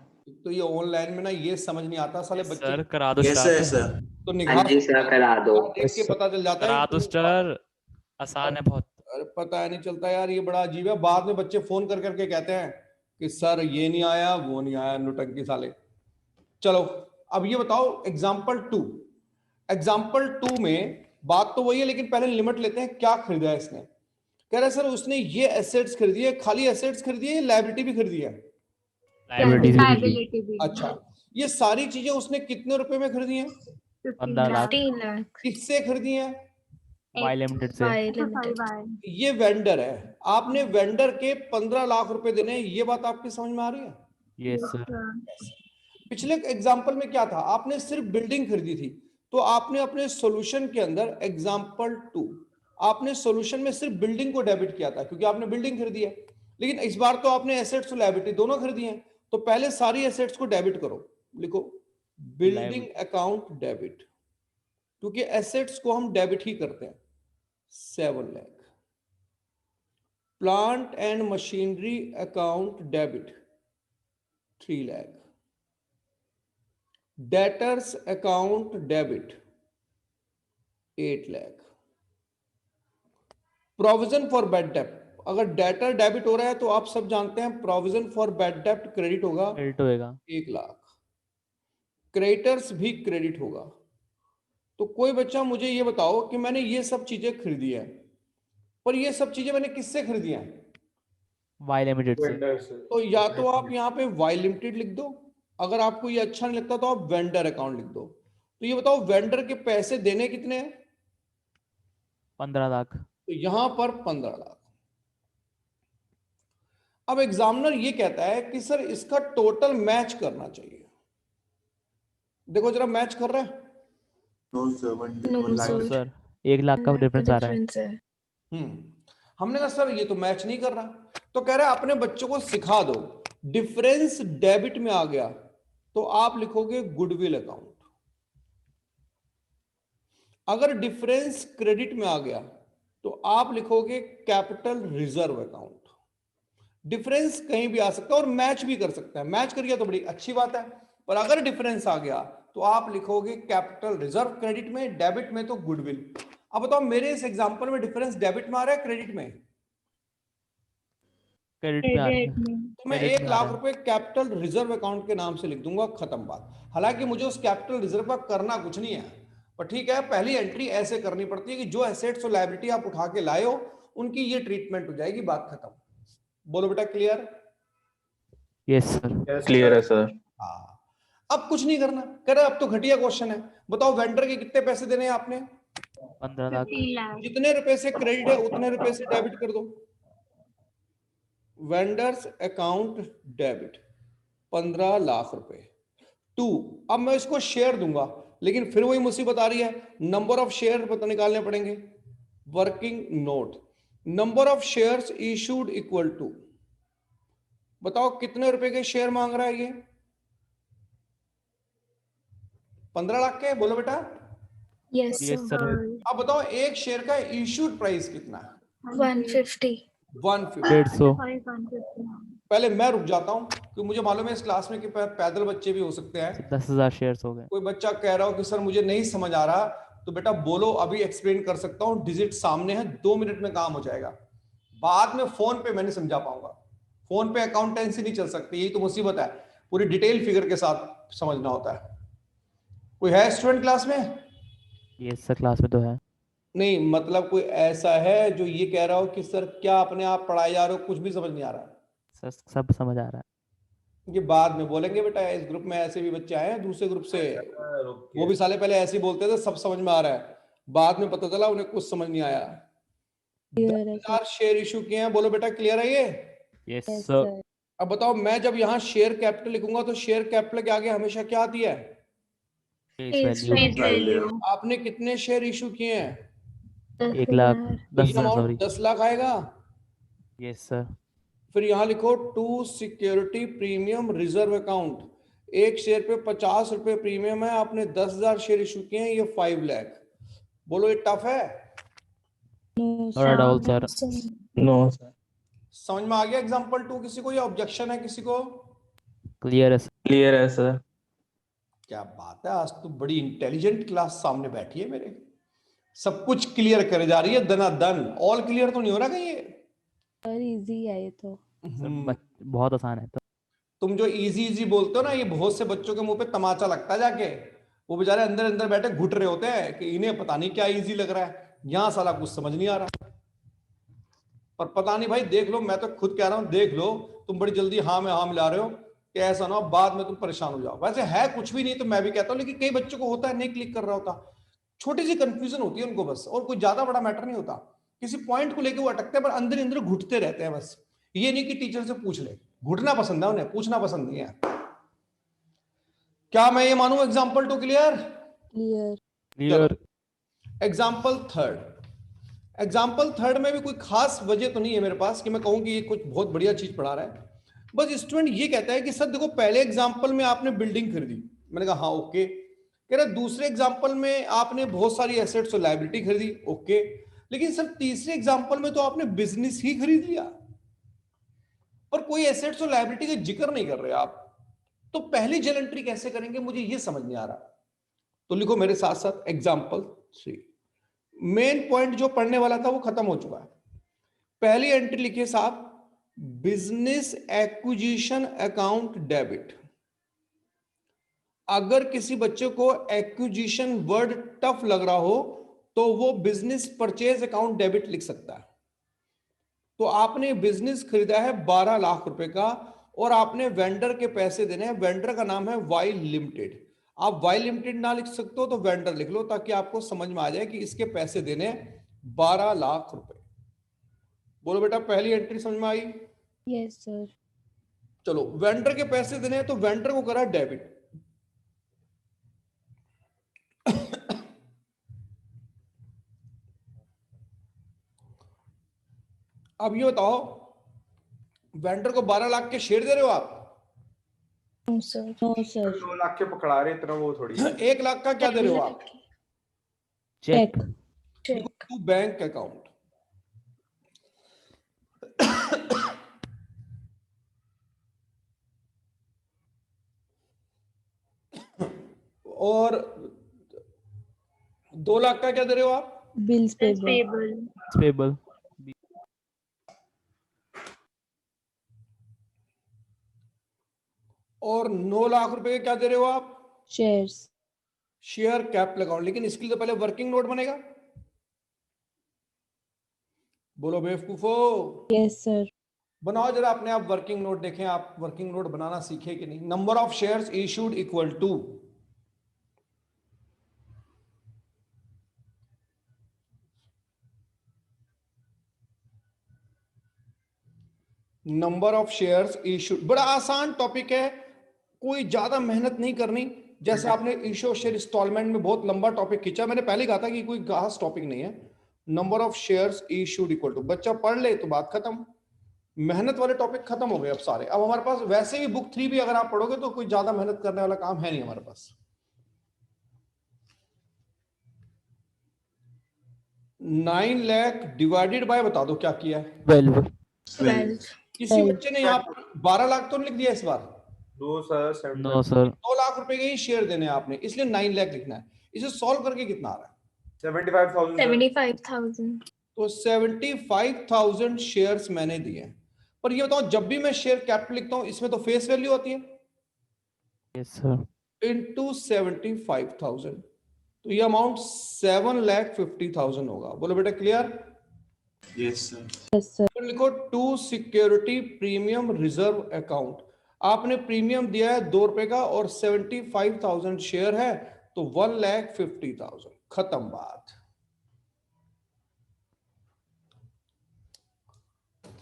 तो ये ऑनलाइन में ना ये समझ नहीं आता साले बच्चे। सर करा दो यस स्टार्ट। सर। तो हाँ निगाह जी सर करा दो। देख के पता चल जाता है। करा दो सर, आसान है बहुत। अरे पता नहीं चलता यार, ये बड़ा अजीब है। बाद में बच्चे फोन कर करके कहते हैं कि सर ये नहीं आया, वो नहीं आया, नौटंकी साले। चलो अब ये बताओ एग्जाम्पल 2। एग्जाम्पल 2 में बात तो वही है, लेकिन पहले लिमिट लेते हैं। क्या खरीदा है इसने? कह रहा है सर उसने ये एसेट्स खरीदी है। खाली एसेट्स खरीदी है, लायबिलिटी भी खरीदी है? लायबिलिटी भी। अच्छा, ये सारी चीजें उसने कितने रुपए में खरीदी हैं? 15 लाख। 15 लाख। किससे खरीदी हैं? वाई लिमिटेड से। ये वेंडर है, आपने वेंडर के 15 लाख रुपए देने हैं। ये बात आपकी समझ में आ रही है? Yes sir. पिछले एग्जाम्पल में क्या था? आपने सिर्फ बिल्डिंग खरीदी थी, तो आपने अपने सॉल्यूशन के अंदर एग्जाम्पल 2 आपने सॉल्यूशन में सिर्फ बिल्डिंग को डेबिट किया था, क्योंकि आपने बिल्डिंग खरीदी है। लेकिन इस बार तो आपने एसेट्स और लायबिलिटी दोनों खरीदी हैं, तो पहले सारी एसेट्स को डेबिट करो। लिखो बिल्डिंग अकाउंट डेबिट, क्योंकि एसेट्स को हम डेबिट ही करते हैं। 7 lakh. Plant and machinery account debit 3 lakh. Debtors account debit 8 lakh. Provision for bad डेप्ट, अगर डेटर डेबिट हो रहा है तो आप सब जानते हैं प्रोविजन फॉर बैड डेप्ट क्रेडिट होगा, क्रेडिट होएगा 1 लाख। क्रेडिटर्स भी क्रेडिट होगा। तो कोई बच्चा मुझे ये बताओ कि मैंने ये सब चीजें खरीदी है, पर ये सब चीजें मैंने किससे खरीदी हैं? वाई लिमिटेड से। तो या तो आप यहाँ पे वाई लिमिटेड लिख दो, अगर आपको ये अच्छा नहीं लगता तो आप वेंडर अकाउंट लिख दो। तो ये बताओ वेंडर के पैसे देने कितने हैं? 15 लाख। तो यहां पर 15 लाख। अब एग्जामिनर ये कहता है कि सर इसका टोटल मैच करना चाहिए। देखो जरा मैच कर रहा है। No, sir. One, No, one no line. Sir, 1 lakh का डिफरेंस आ रहा है। डिफरेंस है। हमने कहा सर ये तो मैच नहीं कर रहा। तो कह रहा है अपने बच्चों को सिखा दो, डिफरेंस डेबिट में आ गया तो आप लिखोगे गुडविल अकाउंट, अगर डिफरेंस क्रेडिट में आ गया तो आप लिखोगे कैपिटल रिजर्व अकाउंट। डिफरेंस कहीं भी आ सकता है और मैच भी कर सकता है, मैच कर गया तो बड़ी अच्छी बात है, पर अगर डिफरेंस आ गया तो आप लिखोगे कैपिटल रिजर्व क्रेडिट में, डेबिट में तो गुडविल। अब बताओ मेरे इस एग्जांपल में डिफरेंस डेबिट में आ रहा है क्रेडिट में? क्रेडिट में आ रहा क्रेडिट है। में। तो मैं क्रेडिट 1 में आ लाख रहा है। रुपए कैपिटल रिजर्व अकाउंट के नाम से लिख दूंगा, खत्म बात। हालांकि मुझे उस कैपिटल रिजर्व का करना कुछ नहीं है, पर ठीक है पहली एंट्री ऐसे करनी पड़ती है कि जो एसेट्स और लायबिलिटी आप उठा के लाए हो उनकी ये ट्रीटमेंट हो जाएगी, बात खत्म। बोलो बेटा clear? Yes sir. Yes, clear sir. है सर। हाँ, अब कुछ नहीं करना। कह रहे अब तो घटिया क्वेश्चन है, बताओ वेंडर के कितने पैसे देने हैं आपने? 15 लाख। 50 लाख। जितने रुपए से क्रेडिट है उतने रुपए से डेबिट कर दो। वेंडर्स अकाउंट डेबिट 15 लाख रुपए टू। अब मैं इसको शेयर दूंगा, लेकिन फिर वही मुसीबत आ रही है, नंबर ऑफ शेयर पता निकालने पड़ेंगे। Working note, number of shares issued equal to, बताओ कितने रुपए के शेयर मांग रहा है ये? 15 लाख के, बोलो बेटा। Yes yes sir. अब बताओ एक शेयर का इशूड प्राइस कितना है? 150। 150। 150। 150। पहले मैं रुक जाता हूं क्योंकि मुझे मालूम है इस क्लास में कि पैदल बच्चे भी हो सकते हैं। 10,000 शेयर्स हो गए। कोई बच्चा कह रहा हो कि सर मुझे नहीं समझ आ रहा, तो बेटा बोलो, अभी एक्सप्लेन कर सकता हूं, डिजिट सामने है, 2 मिनट में काम हो जाएगा। बाद में फोन पे मैं नहीं समझा पाऊंगा, फोन पे अकाउंटेंसी नहीं चल सकती, यही तो मुसीबत है, पूरी डिटेल फिगर के साथ समझना होता है। कोई है स्टूडेंट क्लास में? यस सर, क्लास में तो है। नहीं मतलब कोई ऐसा है जो ये कह रहा हो कि सर क्या अपने आप पढ़ाए जा रहे हो, कुछ भी समझ नहीं आ रहा? सर सब समझ आ रहा है। ये बाद में बोलेंगे बेटा, इस ग्रुप में ऐसे भी बच्चे आए हैं दूसरे ग्रुप से, Okay. वो भी साले पहले ऐसे ही बोलते थे सब समझ में आ रहा है, बाद में पता चला उन्हें कुछ समझ नहीं आया। क्लियर है 10,000 शेयर इशू किए हैं, बोलो बेटा क्लियर है ये? Yes yes sir. सर। अब बताओ मैं जब यहाँ शेयर कैपिटल लिखूंगा तो शेयर कैपिटल के आगे हमेशा क्या आती है? Face face value. वैल्यू। आपने कितने शेयर इशू किए हैं? 1 लाख। 10,000 amount sorry. 10 लाख आएगा। Yes sir. फिर यहाँ लिखो to security premium reserve account, एक शेयर पे 50 रुपए प्रीमियम है, आपने 10,000 शेयर इशू किए हैं, ये 5 लाख। बोलो ये टफ है? नो थोड़ा डाउट सर। No sir. समझ में आ गया एग्जांपल 2 किसी को, या ऑब्जेक्शन है किसी को? क्लियर है सर। क्लियर है सर। क्या बात है, आज तो बड़ी इंटेलिजेंट क्लास सामने बैठी है मेरे, सब कुछ क्लियर करे जा रही है दनादन। ऑल क्लियर तो नहीं हो रहा कहीं ये? सर इजी है ये तो। सर बहुत आसान है तो। तुम जो इजी इजी बोलते हो ना, ये बहुत से बच्चों के मुंह पे तमाचा लगता है जाके, वो बेचारे अंदर अंदर बैठे घुट रहे होते हैं कि इन्हें पता नहीं क्या इजी लग रहा है, यहां साला कुछ समझ नहीं आ रहा। पर पता नहीं भाई, देख लो, मैं तो खुद कह रहा हूं देख लो, तुम बड़ी जल्दी हाँ में हाँ मिला रहे हो कि ऐसा ना हो बाद में तुम परेशान हो जाओ। वैसे है कुछ भी नहीं तो मैं भी कहता हूं, लेकिन कई बच्चों को होता है नहीं क्लिक कर रहा होता, छोटी सी कंफ्यूजन होती है उनको बस, और कोई ज्यादा बड़ा मैटर नहीं होता, किसी पॉइंट को लेकर वो अटकते हैं पर अंदर अंदर घुटते रहते हैं बस। ये नहीं कि टीचर से पूछ ले, घुटना पसंद है उन्हें, पूछना पसंद नहीं है। क्या मैं ये मानूं example 2 clear? Clear. Clear. Example third, example third में भी कोई खास वजह तो नहीं है मेरे पास कि मैं कहूं कि ये कुछ बहुत बढ़िया चीज पढ़ा रहा है। बस स्टूडेंट ये कहता है कि सर देखो पहले एग्जाम्पल में आपने बिल्डिंग खरीदी, मैंने कहा हाँ ओके। कह रहा दूसरे एग्जाम्पल में आपने बहुत सारी एसेट्स और लायबिलिटी खरीदी, ओके, लेकिन सर तीसरे एग्जाम्पल में तो आपने बिजनेस ही खरीद लिया और कोई एसेट्स और लायबिलिटी का जिक्र नहीं कर रहे आप, तो पहली जर्नल एंट्री कैसे करेंगे, मुझे ये समझ नहीं आ रहा। तो लिखो मेरे साथ साथ एग्जाम्पल 3। मेन पॉइंट जो पढ़ने वाला था वो खत्म हो चुका है। पहली एंट्री लिखिए साहब, बिजनेस एक्विजिशन अकाउंट डेबिट। अगर किसी बच्चे को एक्विजिशन वर्ड टफ लग रहा हो तो वो बिजनेस परचेज अकाउंट डेबिट लिख सकता है। तो आपने बिजनेस खरीदा है 12 लाख रुपए का और आपने वेंडर के पैसे देने हैं, वेंडर का नाम है वाई लिमिटेड। आप वाई लिमिटेड ना लिख सकते हो तो वेंडर लिख लो ताकि आपको समझ में आ जाए कि इसके पैसे देने 12 लाख रुपए। बोलो बेटा पहली एंट्री समझ में आई? Yes sir. चलो वेंडर के पैसे देने हैं तो वेंडर को करा डेबिट, अब ये बताओ, वेंडर को 12 लाख के शेयर दे रहे हो आप? No sir, no sir. 2 lakh के पकड़ा रहे, इतना वो थोड़ी है। 1 लाख का क्या दे रहे हो आप? चेक। To bank account. और 2 लाख का क्या दे रहे हो आप? Bills Bills payable. payable. Payable. और 9 लाख रुपए के क्या दे रहे हो आप? शेयर्स। Share capital account. लेकिन इसके लिए तो पहले वर्किंग नोट बनेगा। बोलो बेवकूफो। Yes sir. बनाओ जरा अपने आप वर्किंग नोट, देखें आप वर्किंग नोट बनाना सीखे कि नहीं। Number of shares issued equal to number of shares issued. बड़ा आसान टॉपिक है, कोई ज्यादा मेहनत नहीं करनी। जैसे आपने इशू शेयर इंस्टॉलमेंट में बहुत लंबा टॉपिक खींचा, मैंने पहले कहा था कि कोई खास टॉपिक नहीं है। Number of shares issued equal to, बच्चा पढ़ ले तो बात खत्म। मेहनत वाले टॉपिक खत्म हो गए अब सारे। अब हमारे पास वैसे ही बुक 3 भी अगर आप पढ़ोगे तो कोई ज्यादा मेहनत करने वाला काम है नहीं हमारे पास। 9 लाख डिवाइडेड बाय बता दो क्या किया है? 12। 12. किसी बच्चे ने यहाँ 12 लाख तो नहीं लिख दिया इस बार? No sir, no sir. 2 lakh रुपए के ही शेयर देने हैं आपने, इसलिए 9 लाख लिखना है। इसे सॉल्व करके कितना आ रहा है? 75,000 सर। 75,000. तो 75,000 शेयर्स मैंने दिए हैं। पर ये बताओ, जब भी मैं शेयर कैपिटल लिखता हूं इसमें तो फेस वैल्यू होती है यस सर। इनटू 75,000, तो ये अमाउंट 7,50,000 होगा। बोलो बेटा clear? Yes sir. Yes sir. तो लिखो to security premium reserve account. आपने प्रीमियम दिया है 2 रुपए का और 75,000 शेयर है तो 1,50,000। खत्म बात।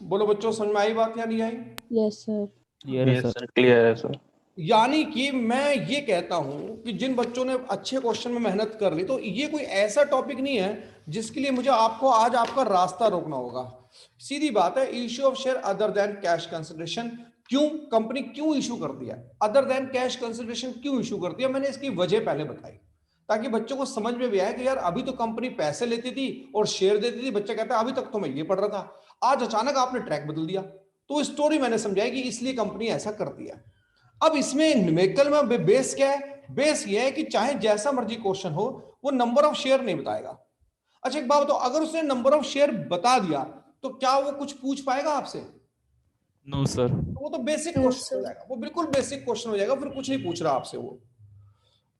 बोलो बच्चों, समझ में आई बात या नहीं आई? Yes sir. क्लियर है सर। क्लियर है सर। यानी कि मैं ये कहता हूं कि जिन बच्चों ने अच्छे क्वेश्चन में मेहनत कर ली, तो ये कोई ऐसा टॉपिक नहीं है जिसके लिए मुझे आपको आज आपका रास्ता रोकना होगा। सीधी बात है, issue of share other than cash consideration. क्यों कंपनी क्यों इशू करती है अदर देन कैश कंसिडरेशन? क्यों इशू करती है, मैंने इसकी वजह पहले बताई ताकि बच्चों को समझ में भी आए कि यार अभी तो कंपनी पैसे लेती थी और शेयर देती थी। बच्चा कहता है अभी तक तो मैं ये पढ़ रहा था, आज अचानक आपने ट्रैक बदल दिया। तो स्टोरी मैंने समझाई कि इसलिए कंपनी ऐसा करती है। अब इसमें न्यूमेरिकल में बेस क्या है? बेस ये है कि चाहे जैसा मर्जी क्वेश्चन हो, वो नंबर ऑफ शेयर नहीं बताएगा। अच्छा एक बात बताओ, अगर उसने नंबर ऑफ शेयर बता दिया तो क्या वो कुछ पूछ पाएगा आपसे? No sir. तो वो तो बेसिक क्वेश्चन हो जाएगा, वो बिल्कुल बेसिक क्वेश्चन हो जाएगा, फिर कुछ नहीं पूछ रहा आपसे वो।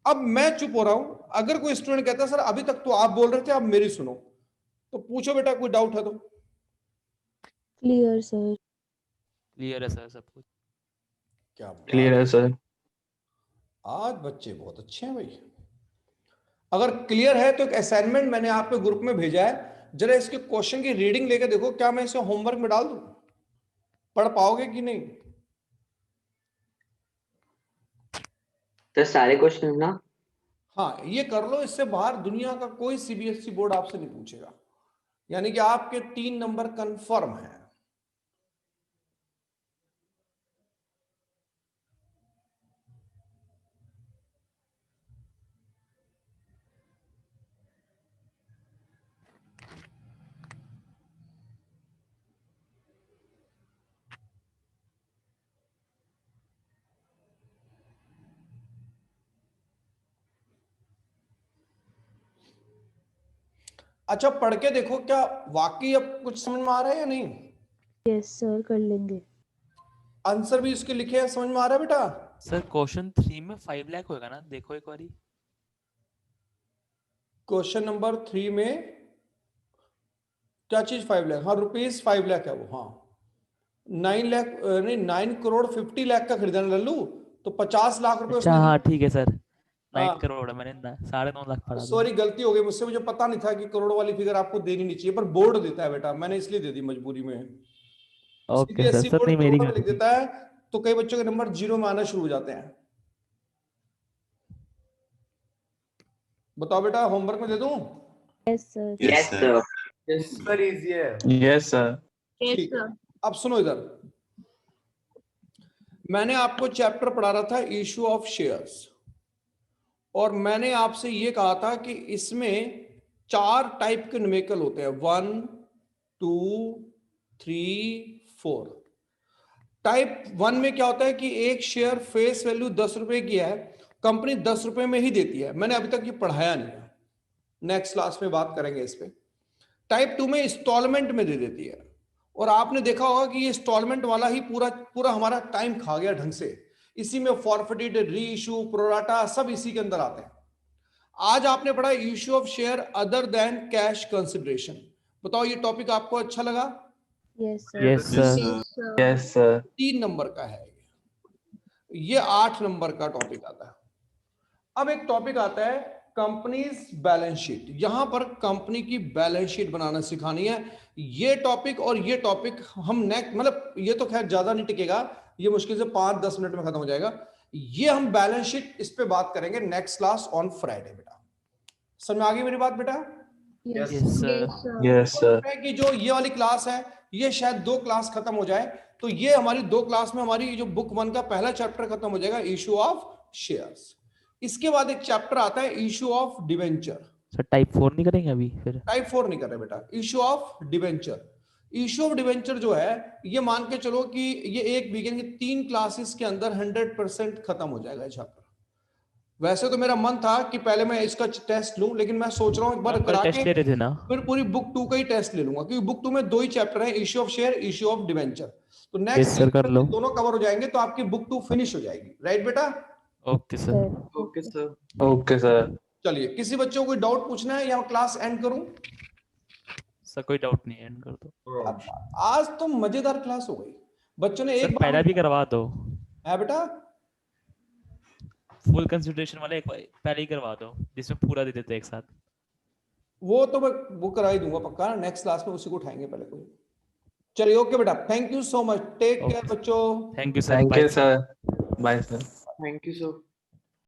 अब मैं चुप हो रहा हूं, अगर कोई स्टूडेंट कहता है सर अभी तक तो आप बोल रहे थे, आप मेरी सुनो, तो पूछो बेटा कोई डाउट है तो। Clear sir. क्लियर है सर सब कुछ। क्या बात क्लियर है सर। आज बच्चे बहुत अच्छे हैं भाई। अगर क्लियर है तो एक असाइनमेंट मैंने आपके ग्रुप में भेजा है, जरा इसके क्वेश्चन की रीडिंग लेके देखो, क्या मैं इसे होमवर्क में डाल दूं? पढ़ पाओगे कि नहीं? तो सारे क्वेश्चन ना? हाँ ये कर लो, इससे बाहर दुनिया का कोई सीबीएसई बोर्ड आपसे नहीं पूछेगा। यानी कि आपके 3 नंबर कंफर्म है। अच्छा पढ़ के देखो, क्या वाकई अब कुछ समझ में आ रहा है या नहीं? यस सर, कर लेंगे। आंसर भी इसके लिखे हैं, समझ में आ रहा है बेटा? सर क्वेश्चन 3 में 5 लाख होगा ना, देखो एक बारी। क्वेश्चन नंबर 3 में क्या चीज 5 लाख? हाँ रुपीज 5 लाख है वो। हाँ 9 लाख नहीं, 9 करोड़ 50 लाख का खरीदा ना लल्लू, तो 50 लाख रुपए अच्छा उसने हाँ ठीक है सर। 9 हाँ करोड़ है, मैंने 9.5 लाख पढ़ा था। सॉरी गलती हो गई मुझसे, मुझे पता नहीं था कि करोड़ वाली फिगर आपको देनी नहीं चाहिए, पर बोर्ड देता है बेटा, मैंने इसलिए दे दी मजबूरी में। Okay sir. CBSE sir board नहीं मेरी करोड़ में गलती लिख थी। देता है तो कई बच्चों के नंबर जीरो में आना शुरू हो जाते हैं। बताओ बेटा, होमवर्क में दे दूं? Yes sir. Yes sir. Sir easy है। Yes sir. Yes, ठीक है, sir. अब सुनो इधर, मैंने आपको चैप्टर पढ़ा रहा था इशू ऑफ शेयर्स, और मैंने आपसे ये कहा था कि इसमें 4 टाइप के न्यूमेरिकल होते हैं, 1 2 3 4। टाइप 1 में क्या होता है कि एक शेयर फेस वैल्यू 10 रुपए की है, कंपनी 10 रुपए में ही देती है। मैंने अभी तक ये पढ़ाया नहीं है, नेक्स्ट क्लास में बात करेंगे इस पे। टाइप 2 में इंस्टॉलमेंट में दे देती है, और आपने देखा होगा कि ये इंस्टॉलमेंट वाला ही पूरा हमारा टाइम खा गया ढंग से। इसी में फॉरफिटेड, री इशू, प्रोराटा सब इसी के अंदर आते हैं। आज आपने पढ़ा issue of share other than cash consideration. बताओ ये टॉपिक आपको अच्छा लगा? Yes sir. Yes sir. Yes, sir. Yes, sir. 3 number का है ये 8 नंबर का टॉपिक आता है। अब एक टॉपिक आता है कंपनीज बैलेंस शीट। यहां पर कंपनी की बैलेंस शीट बनाना सिखानी है। ये टॉपिक और ये टॉपिक हम नेक्स्ट, मतलब ये तो खैर ज्यादा नहीं टिकेगा, ये मुश्किल से 5-10 मिनट में खत्म हो जाएगा। ये हम बैलेंस शीट इस पे बात करेंगे नेक्स्ट क्लास ऑन फ्राइडे। बेटा समझ में आ गई मेरी बात बेटा? Yes yes sir. Yes, sir. Yes, sir. है कि जो ये वाली क्लास है ये शायद 2 क्लास खत्म हो जाए, तो ये हमारी 2 क्लास में हमारी जो बुक 1 का पहला चैप्टर खत्म हो जाएगा, इशू ऑफ शेयर्स। इसके बाद एक चैप्टर आता है issue of debenture. Sir type 4 नहीं करेंगे अभी फिर? टाइप 4 नहीं कर रहे बेटा, issue of debenture. Issue of debenture जो है ये मान के चलो कि ये एक वीकेंड की 3 क्लासेस के अंदर 100% खत्म हो जाएगा चैप्टर। वैसे तो मेरा मन था कि पहले मैं इसका टेस्ट लूं, लेकिन मैं सोच रहा हूं एक बार आप कल करा टेस्ट ले के रहे थे ना? फिर पूरी बुक 2 का ही टेस्ट ले लूंगा, क्योंकि बुक 2 में 2 ही चैप्टर हैं, issue of share, issue of debenture. तो Yes, नेक्स्ट sir, कर लो। दोनों कवर हो जाएंगे तो आपकी बुक 2 फिनिश हो जाएगी। राइट बेटा? Okay sir. Sir. Okay, sir. Okay, sir. चलिए, किसी बच्चों को कोई डाउट पूछना है या क्लास एंड करूं? सर कोई डाउट नहीं है, एंड कर दो। अब आज तो मजेदार क्लास हो गई, बच्चों ने सर एक पहला भी करवा दो, है बेटा, फुल कंसिडरेशन वाला एक पहले ही करवा दो, जिसमें पूरा दे देते हैं एक साथ। वो तो मैं वो करा ही दूंगा पक्का, नेक्स्ट क्लास में उसी को उठाएंगे पहले कोई। चलिए ओके बेटा, thank you so much, take care Okay. बच्चों। Thank you sir. Thank you, sir. Bye, sir. Thank you, sir.